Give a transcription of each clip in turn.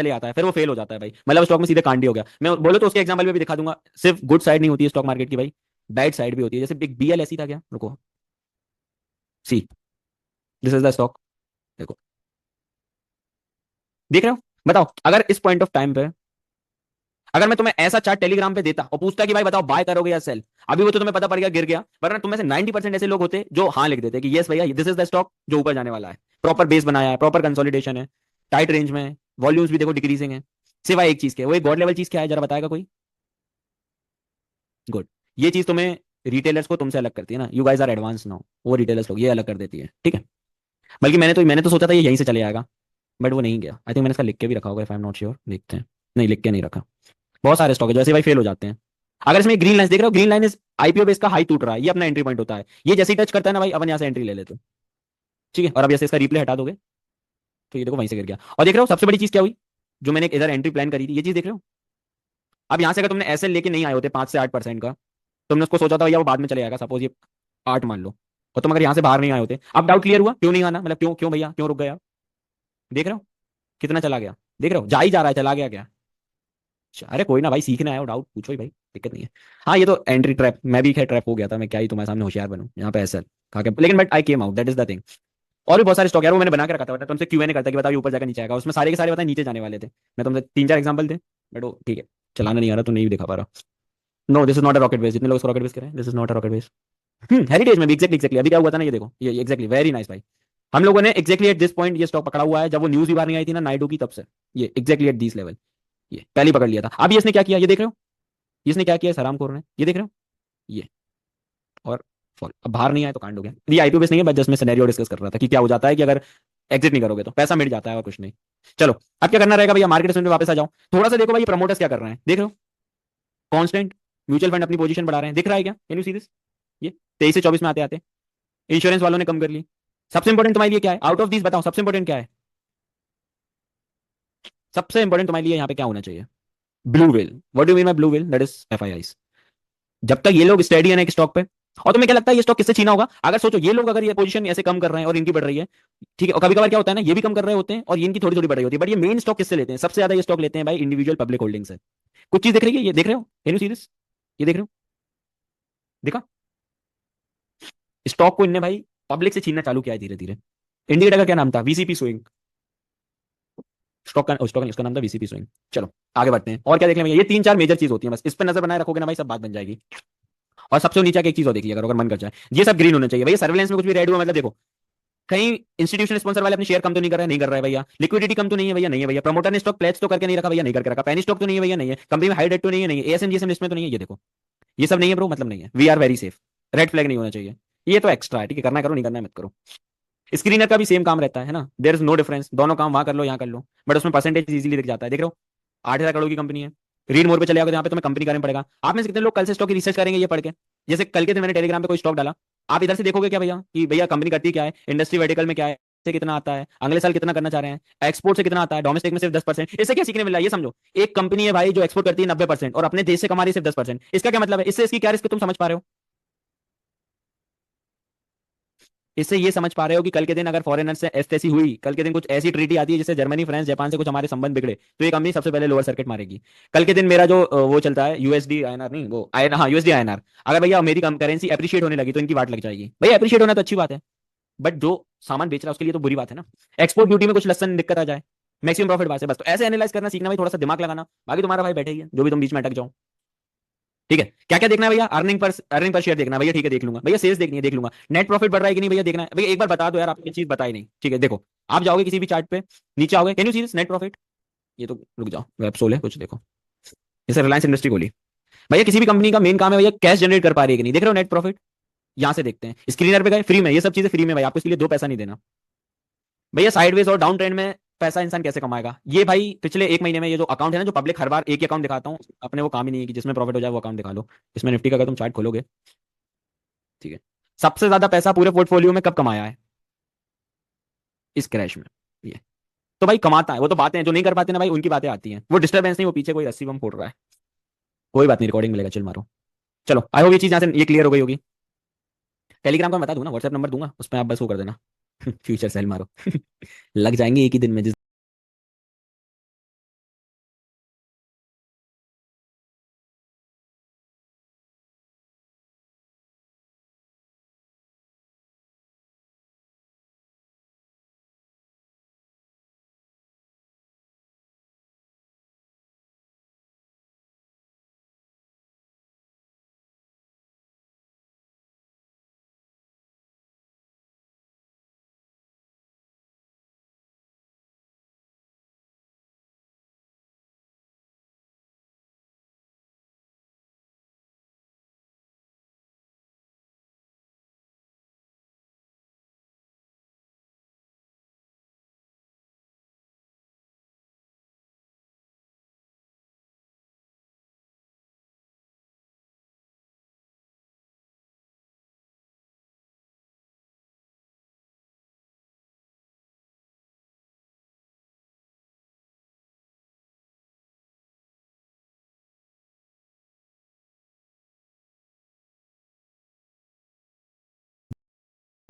चले आता है, फिर वो फेल हो जाता है भाई, मतलब स्टॉक में सीधे कांडी हो गया। मैं बोलो तो उसके एग्जांपल में भी दिखा दूंगा। सिर्फ गुड साइड नहीं होती है स्टॉक मार्केट की भाई, बैड साइड भी होती है। जैसे बिग बीएल ऐसी था क्या, रुको, सी, दिस इज द स्टॉक, देखो, देख रहे हो? बताओ अगर इस पॉइंट ऑफ टाइम पे अगर मैं तुम्हें ऐसा चार्ट टेलीग्राम पे देता और पूछता कि भाई बताओ बाय करोगे या सेल, अभी वो तो तुम्हें पता पड़ गया गिर गया, वरना तुम में से 90% ऐसे लोग होते जो हाँ लिख देते कि यस भैया दिस इज द स्टॉक जो ऊपर जाने वाला है, प्रॉपर बेस बनाया है, प्रॉपर कंसोलिडेशन है, टाइट रेंज में, वॉल्यूम्स भी देखो डिक्रीजिंग है, सिवाय एक चीज के। वो एक गॉड लेवल चीज क्या है जरा बताएगा कोई? गुड। ये चीज तुम्हें रिटेलर्स को तुमसे अलग करती है ना, you guys are advance now, वो रिटेलर्स लोग ये अलग कर देती है, ठीक है। बल्कि मैंने तो सोचा था ये यहीं से चले आएगा, बट वो नहीं गया। आई थिंक मैंने इसका लिख के भी रखा होगा, if I am not sure, देखते हैं। नहीं, लिख के नहीं रखा। बहुत सारे स्टॉक है जो ऐसे भाई फेल हो जाते हैं। अगर इसमें ग्रीन लाइन देख रहे हो, green line is IPO base का हाई टूट रहा है, ये अपना एंट्री पॉइंट होता है। ये जैसे ही टच करता है ना भाई, अपन यहाँ से एंट्री ले लेते हैं, ठीक है। और अब जैसे इसका रिप्ले हटा दोगे तो ये देखो वहीं से गिर गया। और देख रहे हो सबसे बड़ी चीज क्या हुई, जो मैंने इधर एंट्री प्लान करी थी, ये चीज देख रहे हो? अब यहाँ से अगर तुमने ऐसे लेके नहीं आए होते 5 से 8% का, तुमने उसको सोचा था भैया वो बाद में चले जाएगा, सपोज ये 8 मान लो, और तुम अगर यहाँ से बाहर नहीं आए होते, अब डाउट क्लियर हुआ क्यों नहीं आना, मतलब क्यों क्यों भैया क्यों रुक गया? देख रहे हो कितना चला गया? देख रहे हो जा ही जा रहा है, चला गया क्या? अच्छा, अरे कोई ना भाई, सीखने आया हो, डाउट पूछो ही भाई, दिक्कत नहीं है। हाँ ये तो एंट्री ट्रैप, मैं भी खैर ट्रैप हो गया था, मैं क्या ही तुम्हारे सामने होशियार बनूं यहाँ पे ऐसा खा के, लेकिन but I came out, that is the thing. और भी बहुत सारे स्टॉक यार वो मैंने बना के रखा था, वरना तुमसे क्यों नहीं करता कि बताओ ये ऊपर जाकर नीचे आएगा, उसमें सारे के सारे बताए नीचे जाने वाले थे। मैं तुमसे 3 4 एग्जाम्पल थे, बट वो ठीक है, चलाना नहीं आ रहा तो नहीं भी दिखा पा रहा। No this is not a rocket base, जितने लोग इसको रॉकेट बेस कह रहे हैं, this is not a rocket base. Heritage में भी एग्जैक्टली एग्जैक्टली अभी क्या हुआ था ना, ये देखो, ये एग्जैक्टली वेरी नाइस भाई। हम लोगों ने एग्जैक्टली एट दिस पॉइंट ये स्टॉक पकड़ा हुआ है, जब वो न्यूज भी बाहर नहीं आई थी ना नायडू की, तब से ये एग्जैक्टली एट दिस लेवल, ये पहले पकड़ लिया था। अब इसने क्या किया ये देख रहे हो, इसने क्या किया हरामखोर ने, ये देख रहे हो, ये, और फॉल। अब बाहर नहीं आया तो कांड हो गया। ये आईपीओ बेस नहीं है, बस जस्ट मैं सिनेरियो डिस्कस कर रहा था कि क्या हो जाता है कि अगर एग्जिट नहीं करोगे तो पैसा मिट जाता है और कुछ नहीं। चलो अब क्या करना रहेगा भैया, मार्केट में वापस आ जाओ, थोड़ा सा देखो भाई ये प्रमोटर्स क्या कर रहे हैं, देख रहे हो? कांस्टेंट म्यूचुअल फंड अपनी पोजीशन बढ़ा रहे हैं, दिख रहा है क्या, कैन यू सी दिस? ये 23 से 24 में आते आते इंश्योरेंस वालों ने कम कर ली। सबसे इंपॉर्टेंट तुम्हारे लिए क्या है आउट ऑफ दिस, बताओ सबसे इंपॉर्टेंट क्या है? सबसे इंपॉर्टेंट तुम्हारे लिए यहाँ पे क्या होना चाहिए? Blue whale. What do mean by blue whale? That is FIIs. जब तक ये लोग स्टेडी है ना एक स्टॉक पे, और तुम्हें क्या लगता है ये स्टॉक किससे छीना होगा? अगर सोचो ये लोग अगर ये पोजीशन ऐसे कम कर रहे हैं और इनकी बढ़ रही है, ठीक है, और कभी कभार क्या होता है ना, ये भी कम कर रहे होते हैं और इनकी थोड़ी थोड़ी बढ़ रही होती है, बट ये मेन स्टॉक किससे लेते हैं? सबसे ज्यादा ये स्टॉक लेते हैं भाई इंडिविजुअल पब्लिक होल्डिंग से। कुछ चीज दिख रही है, ये देख रहे हो, कैन यू सी दिस? ये देख रहे हो, देखा? स्टॉक को इनने भाई पब्लिक से छीनना चालू किया है धीरे धीरे। इंडिकेटर का क्या नाम था? VCP swing. स्टॉक नहीं, उसका नाम था वीसीपी स्विंग। चलो आगे बढ़ते हैं, और क्या देख लें भैया, ये 3 4 मेजर चीज होती है, बस इस पर नजर बनाए रखोगे ना भाई, सब बात बन जाएगी। और सबसे नीचे एक चीज और देखिए, अगर मन कर जाए, ये सब ग्रीन होना चाहिए भैया। सर्वेलेंस में कुछ भी रेड हुआ मतलब देखो, कहीं इंस्टीट्यूशन स्पॉन्सर वाले अपने शेयर कम तो नहीं कर रहे हैं, नहीं कर रहा है भैया। लिक्विडिटी कम तो नहीं है भैया, नहीं है भैया। प्रमोटर ने स्टॉक प्लेज तो करके नहीं रखा भैया, नहीं करके रखा। पेनी स्टॉक तो नहीं है भैया, नहीं है। कंपनी में हाई डेट तो नहीं है, नहीं है। एएसएम जीएसएम लिस्ट में तो नहीं है, ये देखो, ये सब नहीं है ब्रो, मतलब नहीं है। We are very safe, red flag नहीं होना चाहिए। ये तो एक्स्ट्रा है, ठीक है, करना करो, नहीं करना मत करो। स्क्रीनर का भी सेम काम रहता है ना, देयर इज नो डिफरेंस, दोनों काम वहां कर लो यहाँ कर लो, बट उसमें परसेंटेज इजीली दिख जाता है। देख रहे हो 8,000 करोड़ की कंपनी है, रीड मोड पे चले जाओगे, यहाँ पे तुम्हें कंपनी का पड़ेगा। आप में से कितने लोग कल से स्टॉक की रिसर्च करेंगे ये पढ़ के? जैसे कल के दिन मैंने टेलीग्राम पे कोई स्टॉक डाला, आप इधर से देखोगे क्या भैया कि भैया कंपनी करती क्या है, इंडस्ट्री वर्टिकल में क्या है, से कितना आता है, अगले साल कितना करना चाह रहे हैं, एक्सपोर्ट से कितना आता है, डोमेस्टिक में सिर्फ 10%। इससे क्या सीखने मिल रहा है ये समझो। एक कंपनी है भाई जो एक्सपोर्ट करती है 90% और अपने देश से कमा रही है सिर्फ 10%, इसका क्या मतलब है? इससे इसकी क्या रिस्क तुम समझ पा रहे हो? इससे ये समझ पा रहे हो कि कल के दिन अगर फॉरेनर से ऐसी हुई, कल के दिन कुछ ऐसी ट्रीटी आती है जिससे जर्मनी फ्रांस जापान से कुछ हमारे संबंध बिगड़े, तो ये कंपनी सबसे पहले लोअर सर्किट मारेगी। कल के दिन मेरा जो वो चलता है यूएसडी आईएनआर, नहीं वो आई, हाँ यूएसडी आईएनआर, अगर भैया मेरी करेंसी अप्रिशिएट होने लगी तो इनकी वाट लग जाएगी। भैया अप्रिशिएट होना तो अच्छी बात है, बट जो सामान बेच रहा है उसके लिए तो बुरी बात है ना। एक्सपोर्ट ड्यूटी में कुछ लसन दिक्कत आ जाए, मैक्सिमम प्रॉफिट बात है बस। तो ऐसे एनालाइज करना सीखना भाई, थोड़ा सा दिमाग लगाना। बाकी तुम्हारा भाई बैठे ही है, जो भी तुम बीच में अटक जाओ, ठीक है। क्या क्या देखना है भैया? अर्निंग पर शेयर देखना है भैया, ठीक है देख लूंगा भैया। सेल्स देखनी है, देख लूंगा। नेट प्रॉफिट बढ़ रहा है कि नहीं भैया, देखना है भैया। एक बार बता दो यार, आपने चीज बताई नहीं, ठीक है। देखो आप जाओगे किसी भी चार्ट पे, नीचे आओगे, can you see this net profit? ये तो रुक जाओ, वेब सोल है कुछ, देखो जैसे रिलायंस इंडस्ट्री खोली भैया, किसी भी कंपनी का मेन काम है भैया कैश जनरेट कर पा रही है कि नहीं, देख रहे हो नेट प्रॉफिट? यहां से देखते हैं, स्क्रीनर पे गए, फ्री में, ये सब चीजें फ्री में भाई, आपको इसके लिए दो पैसा नहीं देना। भैया साइडवेज और डाउन ट्रेंड में पैसा इंसान कैसे कमाएगा? ये भाई पिछले 1 महीने में ये जो अकाउंट है ना, जो पब्लिक हर बार एक ही अकाउंट दिखाता हूँ, अपने वो काम ही नहीं है कि जिसमें प्रॉफिट हो जाए वो अकाउंट दिखा लो। इसमें निफ्टी का अगर तुम चार्ट खोलोगे, ठीक है, सबसे ज्यादा पैसा पूरे पोर्टफोलियो में कब कमाया है? इस क्रैश में। ये तो भाई कमाता है, वो तो बातें हैं, जो नहीं कर पाते ना भाई उनकी बातें आती हैं, वो डिस्टर्बेंस नहीं, वो पीछे कोई रस्सी बम फोड़ रहा है। कोई बात नहीं, रिकॉर्डिंग मिलेगा, चिल मारो। चलो आई होप ये चीज यहाँ से ये क्लियर हो गई होगी। टेलीग्राम का मैं बता दूंगा, व्हाट्सएप नंबर दूंगा, उस पर आप बस वो कर देना। फ्यूचर सेल मारो। लग जाएंगे एक ही दिन में, जिस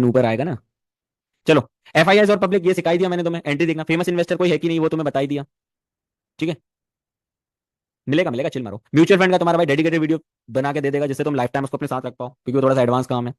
ऊपर आएगा ना। चलो, एफआईआई और पब्लिक ये सिखाई दिया मैंने तुम्हें, एंट्री देखना, फेमस इन्वेस्टर कोई है कि नहीं वो तुम्हें बता ही दिया। ठीक है, मिलेगा मिलेगा, चिल मारो। म्यूचुअल फंड का तुम्हारा भाई डेडिकेटेड वीडियो बना के दे देगा, जिससे तुम लाइफ टाइम उसको अपने साथ रख पाओ, क्योंकि वो थोड़ा सा एडवांस काम है।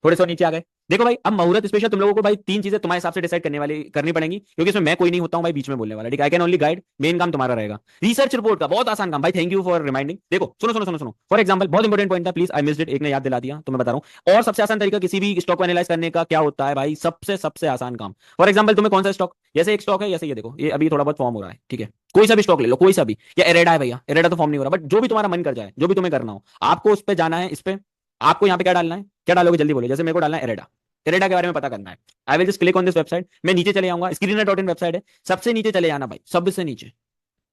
थोड़े से नीचे आ गए। देखो भाई, अब मुहूर्त स्पेशल तुम लोगों को भाई तीन चीजें तुम्हारे हिसाब से डिसाइड करने वाली करनी पड़ेंगी, क्योंकि इसमें मैं कोई नहीं होता हूं भाई बीच में बोलने वाला। ठीक है, I can only guide, main काम तुम्हारा रहेगा। रिसर्च रिपोर्ट का बहुत आसान काम भाई, थैंक यू फॉर रिमाइंडिंग। देखो सुनो सुनो सुनो सुनो, फॉर एग्जांपल बहुत इंपॉर्टेंट पॉइंट था, प्लीज आई मिस्ड इट, एक ने याद दिला दिया तो मैं बता रहा हूं। और सबसे आसान तरीका किसी भी स्टॉक को एनालाइज करने का क्या होता है भाई, सबसे सबसे आसान काम। फॉर एग्जांपल तुम्हें कौन सा स्टॉक, जैसे एक स्टॉक है, जैसे ये देखो, ये अभी थोड़ा बहुत फॉर्म हो रहा है, ठीक है, कोई सा भी स्टॉक ले लो, कोई सा भी, या एरेडा है भैया, एरेडा तो फॉर्म नहीं हो रहा, बट जो भी तुम्हारा मन कर जाए, जो भी तुम्हें करना हो, आपको उस पर जाना है। इस पे आपको यहाँ पे क्या डालना है, क्या डालोगे जल्दी बोलो, जैसे मेरे को डालना है एरेडा, एरेडा के बारे में पता करना है। I will just click on this website, मैं नीचे चले जाऊंगा, स्क्रीनर.इन वेबसाइट है, सबसे नीचे चले जाना भाई, सबसे नीचे।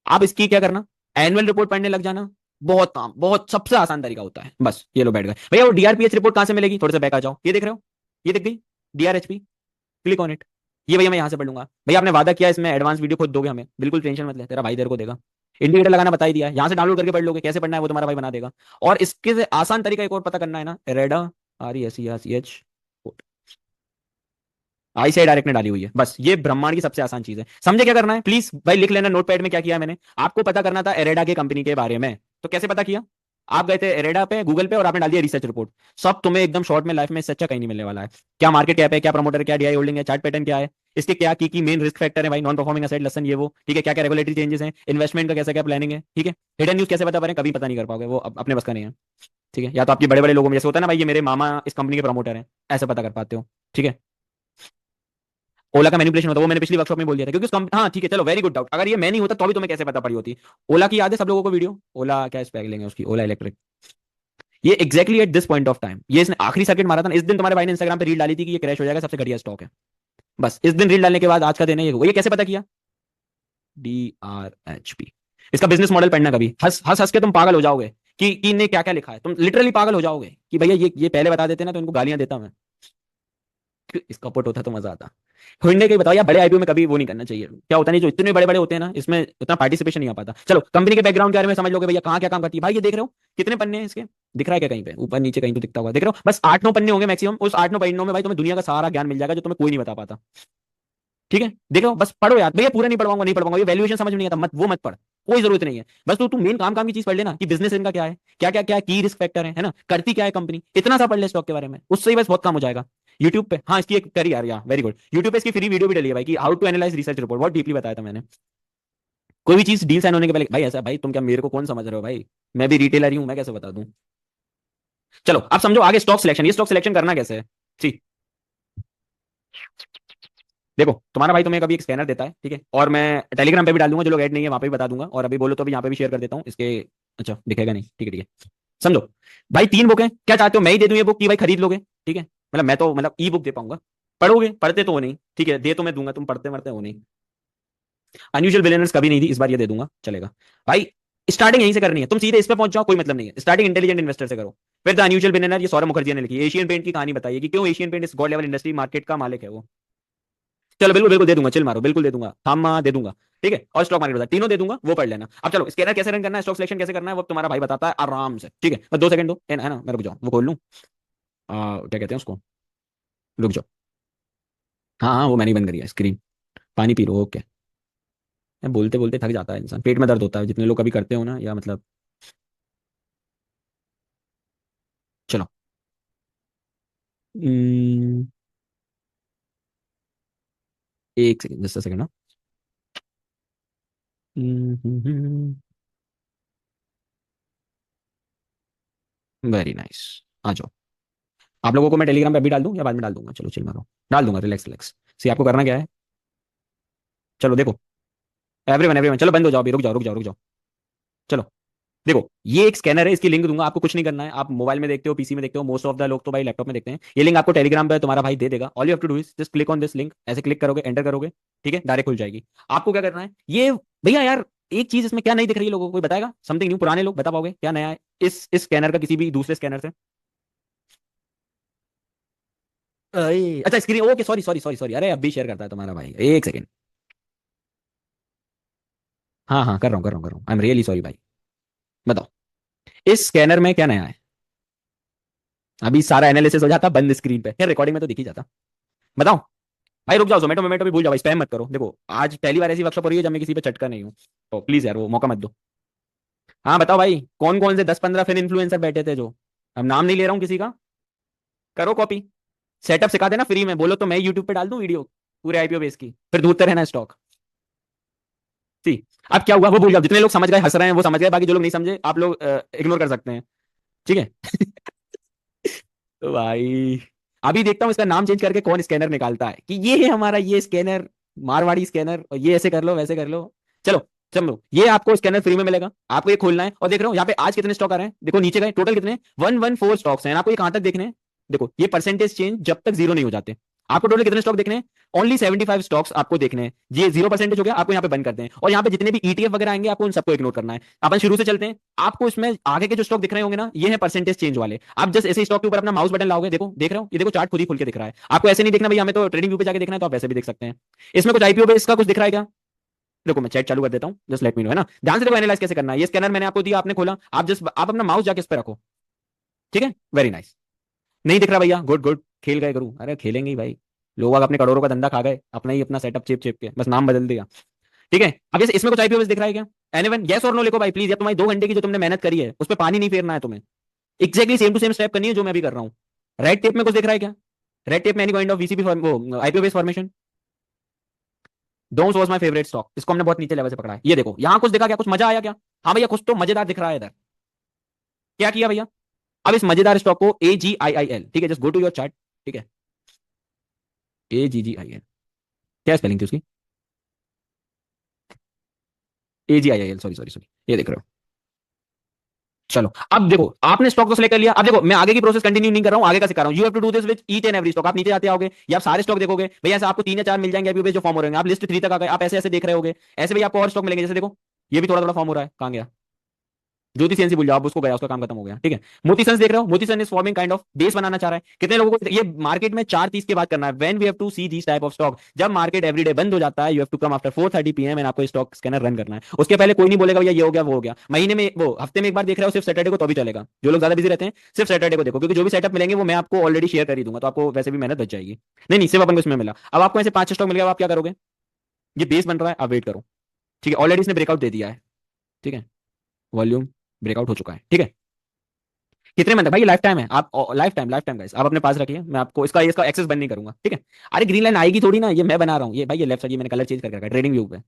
आप इसकी क्या करना, एनुअल रिपोर्ट पढ़ने लग जाना। बहुत काम, बहुत सबसे आसान तरीका होता है, बस ये लो बैठ गए भैया। वो डीआरपीएच रिपोर्ट कहां से मिलेगी, थोड़े से बैक आ जाओ, ये देख रहे हो, ये दिख गई डीआरएचपी, क्लिक ऑन इट। ये भैया मैं यहां से पढ़ लूंगा भैया, आपने वादा किया इसमें एडवांस वीडियो खुद दोगे हमें, बिल्कुल टेंशन मत ले, तेरा भाई तेरे को देगा। इंडिकेटर लगाना बता ही दिया है, यहां से डाउनलोड करके पढ़ लोगे, कैसे पढ़ना है वो तुम्हारा भाई बना देगा। और इसके से आसान तरीका एक और पता करना है ना, रेडा, RESERCH, आई से डायरेक्ट ने डाली हुई है, बस ये ब्रह्मांड की सबसे आसान चीज है। समझे क्या करना है, प्लीज भाई लिख लेना नोटपैड में क्या किया है मैंने। आपको पता करना था एरेडा के कंपनी के बारे में, तो कैसे पता किया, आप गए थे एरेडा पे, गूगल पे, और आपने डाल दिया रिसर्च रिपोर्ट। सब तुम्हें एकदम शॉर्ट में, लाइफ में इससे अच्छा कहीं नहीं मिलने वाला है। क्या मार्केट कैप है, क्या प्रमोटर, क्या डीआई होल्डिंग है, चार्ट पैटर्न क्या है, इसके क्या की मेन रिस्क फैक्टर है भाई, नॉन परफॉर्मिंग एसेट लसन ये वो, ठीक है, क्या क्या रेगुलेटरी चेंजेस हैं, इन्वेस्टमेंट का कैसा क्या प्लानिंग है, ठीक है। हिडन न्यूज कैसे पता करें, कभी पता नहीं कर पाओगे, वो अपने बस का नहीं है। ठीक है, या तो आपके बड़े बड़े लोगों में जैसे होता है ना भाई, ये मेरे मामा इस कंपनी के प्रमोटर हैं, ऐसे पता कर पाते हो। ठीक है, ओला का मैनिपुलेशन होता है, वो मैंने पिछली वर्कशॉप में बोल दिया था, क्योंकि उस हाँ ठीक है, चलो वेरी गुड डाउट, अगर ये मैं नहीं होता तो भी तुम्हें कैसे पता पड़ी होती। ओला की याद है सब लोगों को वीडियो, ओला क्या स्पेक लेंगे उसकी, ओला इलेक्ट्रिक, ये exactly at this point of time, ये इसने आखिरी सर्किट मारा था ना, इस दिन तुम्हारे भाई ने इंस्टाग्राम पे रील डाली थी कि ये क्रैश हो जाएगा, सबसे घटिया स्टॉक है। बस इस दिन रील डालने के बाद आज का दिन है ये कैसे पता किया, DRHP। इसका बिजनेस मॉडल पढ़ना, कभी हंस हंस हंस के तुम पागल हो जाओगे कि इनने क्या क्या लिखा है, तुम लिटरली पागल हो जाओगे कि भैया ये पहले बता देते ना तो इनको गालियां देता मैं, इसका पुट होता तो मजा आता। हुंडई का ही बताओ, या बड़े आईपीओ में कभी वो नहीं करना चाहिए, क्या होता नहीं, जो इतने बड़े बड़े होते हैं ना, इसमें उतना पार्टिसिपेशन नहीं आ पाता। चलो कंपनी के बैकग्राउंड के बारे में समझ लोगे भैया, कहाँ क्या काम करती है भाई, ये देख रहे हो कितने पन्ने हैं इसके, दिख रहा है क्या कहीं पे, ऊपर नीचे कहीं तो दिखता होगा, देख रहे हो, बस 8-9 पन्ने होंगे मैक्सिमम, उस 8-9 पन्नों में भाई तुम्हें दुनिया का सारा ज्ञान मिल जाएगा जो तुम्हें कोई नहीं बता पाता। ठीक है, देख रहे हो, बस पढ़ो यार भैया, पूरा नहीं पढ़वाऊंगा, नहीं पढ़वाऊंगा, ये वैल्यूएशन समझ में नहीं आता, मत वो मत पढ़, कोई जरूरत नहीं है। बस तू मेन काम काम की चीज पढ़ लेना कि बिजनेस इनका क्या है, क्या क्या क्या की रिस्क फैक्टर है ना, करती क्या है कंपनी, इतना सा पढ़ ले स्टॉक के बारे में, उससे ही बस बहुत काम हो जाएगा। यूट्यूब पे, हाँ इसकी एक करी यार वेरी गुड, यूट्यूब पे इसकी फ्री वीडियो भी डली है भाई, कि how to analyse research report, बहुत डीपली बताया था मैंने। कोई भी चीज डील साइन होने के पहले भाई, ऐसा भाई तुम क्या मेरे को कौन समझ रहे हो भाई, मैं भी रिटेलर ही हूं, मैं कैसे बता दूं। चलो अब समझो आगे स्टॉक सिलेक्शन, ये स्टॉक सिलेक्शन करना कैसे है। ठीक, देखो तुम्हारा भाई तुम्हें कभी एक स्कैनर देता है, ठीक है, और मैं टेलीग्राम पे भी डाल दूंगा, जो लोग ऐड नहीं है वहां पे भी बता दूंगा, और अभी बोलो तो अभी यहाँ पे भी शेयर कर देता हूँ इसके। अच्छा दिखेगा नहीं, ठीक है ठीक है। समझो भाई, 3 बुक है, क्या चाहते हो मैं ही दे दूं ये बुक कि भाई खरीद लोगे, ठीक है, मतलब मैं तो मतलब ई बुक दे पाऊंगा, पढ़ोगे, पढ़ते तो हो नहीं, ठीक है, दे तो मैं दूंगा, तुम पढ़ते मरते हो नहीं। अनयूजुअल बिलियनर्स कभी नहीं दी, इस बार ये दे दूंगा, चलेगा भाई। स्टार्टिंग यहीं से करनी है, तुम सीधे इस पे पहुंच जाओ, कोई मतलब नहीं है, स्टार्टिंग इंटेलिजेंट इन्वेस्टर से करो। फिर द अनयूजुअल बिलियनर, ये सौरभ मुखर्जी ने लिखी, एशियन पेंट की कहानी बताइए कि क्यों एशियन पेंट इस गॉड लेवल इंडस्ट्री मार्केट का मालिक है वो। चलो बिल्कुल बिल्कुल दे दूंगा, चिल मारो, बिल्कुल दे दूंगा, थामा दे दूंगा। ठीक है, और स्टॉक मार्केट बता, तीनों दे दूंगा, वो पढ़ लेना। अब चलो स्कैनर कैसे रन करना है, स्टॉक सिलेक्शन कैसे करना है, वो तुम्हारा भाई बताता है आराम से, ठीक है, बस 2 सेकंड दो, है ना, मैं रुक जाऊँ, वो खोल लूँ, क्या कहते हैं उसको, रुक जाओ। हाँ हाँ, वो मैंने बंद करी है स्क्रीन, पानी पी लो, ओके। बोलते बोलते थक जाता है इंसान, पेट में दर्द होता है, जितने लोग कभी करते हो ना, या मतलब। चलो, हम्म, एक सेकंड, जस्ट सेकंड ना। वेरी नाइस, आ जाओ। आप लोगों को मैं टेलीग्राम पे अभी डाल दूं या बाद में डाल दूंगा, चलो चिल मारो, डाल दूंगा, रिलैक्स रिलैक्स। सी आपको करना क्या है, चलो देखो, एवरीवन एवरीवन, चलो बंद हो जाओ अभी, रुक जाओ रुक जाओ रुक जाओ। चलो देखो, ये एक स्कैनर है, इसकी लिंक दूंगा, आपको कुछ नहीं करना है, आप मोबाइल में देखते हो, पीसी में देखते हो, मोस्ट ऑफ द लोग तो भाई लैपटॉप में देखते हैं, ये लिंक आपको टेलीग्राम पे तुम्हारा भाई दे देगा, all you have to do is just click on this link, ऐसे क्लिक करोगे, एंटर करोगे, ठीक है, डायरेक्ट खुल जाएगी। आपको क्या करना है, ये भैया यार एक चीज इसमें क्या नहीं दिख रही है लोगों को, कोई बताएगा, समथिंग न्यू, पुराने लोग बता पाओगे क्या नया है इस स्कैनर का किसी भी दूसरे स्कैनर से। अच्छा screen, okay, sorry sorry sorry sorry, अरे अभी शेयर करता है तुम्हारा भाई, एक सेकंड। हाँ हाँ, कर रहा हूँ कर रहा हूँ कर रहा हूँ, आई एम रियली सॉरी भाई। बताओ इस स्कैनर में क्या नया है। अभी सारा एनालिसिस हो जाता बंद स्क्रीन पे, यार रिकॉर्डिंग में तो दिख ही जाता। बताओ भाई, रुक जाओ, जोमेटो मोमेटो भी भूल जाओ, स्पैम मत करो। देखो आज पहली बार ऐसी वर्कशॉप हो रही है जब मैं किसी पे चटका नहीं हूँ, तो प्लीज यार वो मौका मत दो। हाँ बताओ भाई, कौन कौन से 10-15 फिर इन्फ्लुएंसर बैठे थे जो, अब नाम नहीं ले रहा हूँ किसी का, करो कॉपी। सेटअप सिखा देना फ्री में, बोलो तो मैं यूट्यूब पे डाल दूं वीडियो पूरे आईपीओ बेस की, फिर ढूंढते रहना स्टॉक। सी, अब क्या हुआ वो भूल जाओ, जितने लोग समझ गए हंस रहे हैं वो समझ गए, बाकी जो लोग नहीं समझे आप लोग इग्नोर कर सकते हैं, ठीक है। तो भाई अभी देखता हूँ इसका नाम चेंज करके कौन स्कैनर निकालता है कि ये है हमारा ये स्कैनर, मारवाड़ी स्कैनर, और ये ऐसे कर लो वैसे कर लो। चलो चलो, ये आपको स्कैनर फ्री में मिलेगा, आपको ये खोलना है, और देख रहे हो यहाँ पे आज कितने स्टॉक आ रहे हैं, देखो नीचे गए टोटल कितने, 114 स्टॉक्स हैं, आपको ये कहां तक देखने हैं, देखो ये परसेंटेज चेंज जब तक जीरो नहीं हो जाते। आपको टोटल कितने स्टॉक देखने हैं, ओनली 75 स्टॉक्स आपको देखने हैं, ये 0% हो गया, आपको यहाँ पे बंद करते हैं, और यहाँ पे जितने भी ईटीएफ वगैरह आएंगे आपको उन सबको इग्नोर करना है। अपन शुरू से चलते हैं, आपको इसमें आगे के जो स्टॉक दिख रहे होंगे ना, ये है परसेंटेज चेंज वाले। आप जस्ट ऐसे स्टॉक के ऊपर अपना माउस बटन लाओगे, देखो देख रहे हो, ये देखो चार्ट खुद ही खुल के दिख रहा है, आपको ऐसे नहीं देखना भैया हमें तो ट्रेडिंग व्यू पे जाके देखना है, तो आप ऐसे भी देख सकते हैं। इसमें कुछ आईपीओ पे इसका कुछ दिख रहा है क्या, देखो मैं चैट चालू कर देता हूँ, जस्ट लेट मी नो, है ना, ध्यान से देखो एनालाइज कैसे करना है। ये स्कैनर मैंने आपको दिया, आपने खोला, आप जस्ट आप अपना माउस जाके इस पे रखो, ठीक है, वेरी नाइस। नहीं दिख रहा भैया, गुड गुड, खेल गए करूँ, अरे खेलेंगे ही भाई, लोग अपने करोड़ों का धंधा खा गए, अपना ही अपना सेटअप चेप चेप के बस नाम बदल दिया, ठीक है। अब इसमें कुछ आईपीओ दिख रहा है क्या, एनीवन यस और नो लिखो भाई प्लीज, या तुम्हारी 2 घंटे की जो तुमने मेहनत करी है उस पर पानी नहीं फेरना है तुम्हें, exactly same to same step करनी है जो मैं भी कर रहा हूँ। रेड टेप में कुछ दिख रहा है क्या, रेड टेप में एनी काइंड ऑफ वीसीपी वो IPO base formation, DOMS was my favourite stock, इसको हमने बहुत नीचे लेवल से पकड़ा है, ये देखो यहाँ कुछ दिखा क्या, कुछ मजा आया क्या, हाँ भैया कुछ तो मजेदार दिख रहा है इधर, क्या किया भैया, अब इस मजेदार स्टॉक को AGIIL, ठीक है, just go to your chart, ठीक है, AGGIL, क्या स्पेलिंग थी उसकी, AGIIL, सॉरी सॉरी सॉरी, ये देख रहे हो। चलो अब देखो आपने स्टॉक तो सेलेक्ट कर लिया, अब देखो मैं आगे की प्रोसेस कंटिन्यू नहीं कर रहा हूं, आगे का सिखा रहा हूं, you have to do this with each and every stock. आप नीचे जाते आओगे या आप सारे स्टॉक देखोगे भैया, ऐसे आपको 3 या 4 मिल जाएंगे अभी जो फॉर्म हो रहे हैं, आप लिस्ट 3 तक आ गए, आप ऐसे ऐसे देख रहे होगे, ऐसे भी आपको और स्टॉक मिलेंगे, जैसे देखो ये भी थोड़ा थोड़ा फॉर्म हो रहा है, कहां गया, ज्योति सेन से भूल जाओ, अब उसको गया, उसका काम खत्म हो गया, ठीक है। मोती सन्स देख रहे हो, Motherson is forming kind of base बनाना चाह रहा है, कितने लोगों को ये मार्केट में 4:30 के बाद करना है, when we have to see this type of stock, जब मार्केट एवरीडे बंद हो जाता है, you have to come after 4:30 PM and आपको स्टॉक स्कैनर रन करना है, उसके पहले कोई नहीं बोलेगा भैया ये हो गया वो हो गया, महीने में वो हफ्ते में एक बार देख रहे हो सिर्फ सैटरडे को, तो भी चलेगा, जो लोग ज्यादा बिजी रहते हैं सिर्फ सैटरडे को देखो, क्योंकि जो भी सेटअप मिलेंगे वो मैं आपको ऑलरेडी शेयर कर ही दूंगा, तो आपको वैसे भी मेहनत बच जाएगी। नहीं नहीं, सिर्फ अपन को इसमें मिला, अब आपको ऐसे 5 स्टॉक मिल गया, आप क्या करोगे, ये बेस बन रहा है, आप वेट करो, ठीक है, ऑलरेडी इसने ब्रेकआउट दे दिया है, ठीक है, वॉल्यूम ब्रेकआउट हो चुका है, ठीक है। कितने मंथ है भाई, लाइफ टाइम है, आप life time, life time guys, आप अपने पास रखिए, मैं आपको इसका इसका एक्सेस बंद नहीं करूंगा, ठीक है। अरे ग्रीन लाइन आएगी थोड़ी ना, ये मैं बना रहा हूँ, ये भाई ये लेफ्ट साइड, ये मैंने कलर चेंज करके रखा है ट्रेडिंग व्यू पे।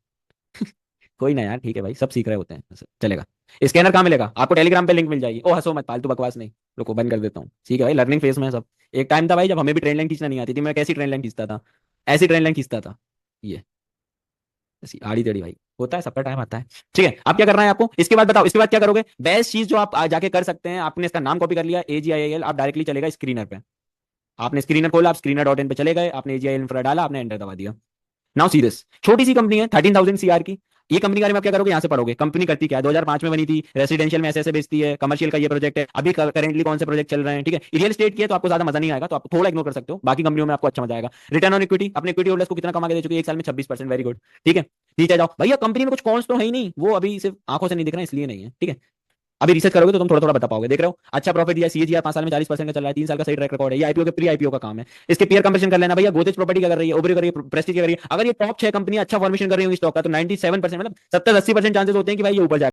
कोई ना यार, ठीक है भाई, सब सीख रहे होते हैं, चलेगा। स्कैनर कहाँ मिलेगा आपको, टेलीग्राम पे लिंक मिल जाएगी, ओ हंसो मत, फालतू बकवास नहीं, रुको बंद कर देता हूँ, ठीक है भाई, लर्निंग फेज में है सब। एक टाइम था भाई जब हमें भी ट्रेन लाइन खींचना नहीं आती थी, मैं कैसी ट्रेन लाइन खींचता था, ऐसी ट्रेन लाइन खींचता था, ये ऐसी आड़ी टेढ़ी भाई, होता है, सबका टाइम आता है, ठीक है। अब क्या करना है आपको, इसके बाद बताओ, इसके बाद क्या करोगे, बेस्ट चीज जो आप जाके कर सकते हैं, आपने इसका नाम कॉपी कर लिया AGIIL, आप डायरेक्टली चलेगा स्क्रीनर पे, आपने स्क्रीनर खोला, आप स्क्रीनर.in पे चले गए, आपने AGIIL इंफ्रा डाला, आपने एंटर दबा दिया। नाउ सी दिस, छोटी सी कंपनी है 13,000 CR की, ये कंपनी के बारे में आप क्या करोगे, यहाँ से पढ़ोगे कंपनी करती क्या है, 2005 में बनी थी, रेसिडेंशियल में ऐसे ऐसे बेचती है, कमर्शियल का ये प्रोजेक्ट है, अभी करेंटली कौन से प्रोजेक्ट चल रहे हैं, ठीक है। रियल एस्टेट की है तो आपको ज्यादा मजा नहीं आएगा, तो आप थोड़ा इग्नोर कर सकते हो, बाकी कंपनियों में आपको अच्छा मजा आएगा। रिटर्न ऑन इक्विटी, अपने इक्विटी होल्डर्स को कितना कमा के दे चुकी है, एक साल में 26%, वेरी गुड, ठीक है। नीचे जाओ भैया, कंपनी में कुछ कॉन्स तो है ही नहीं, वो अभी सिर्फ आंखों से नहीं दिख रहा है इसलिए नहीं है, ठीक है। अभी रिसर्च करोगे तो तुम थोड़ा थोड़ा बता पाओगे, देख रहे हो अच्छा प्रॉफिट दिया, CAGR 5 साल में 40% का चल रहा है, 3 साल का सही ट्रैक रिकॉर्ड है, ये आईपीओ के प्री आईपीओ का काम है। इसके पीयर कंपैरिजन कर लेना भैया, गोदरेज प्रॉपर्टी क्या कर रही है, ओबरी कर रही है, प्रेस्टीज कर रही है, अगर ये टॉप 6 कंपनी अच्छा फॉर्मेशन कर रही होगी स्टॉक का, तो 97% मतलब 70-80% चांसेस होते हैं कि भाई ये ऊपर जाए।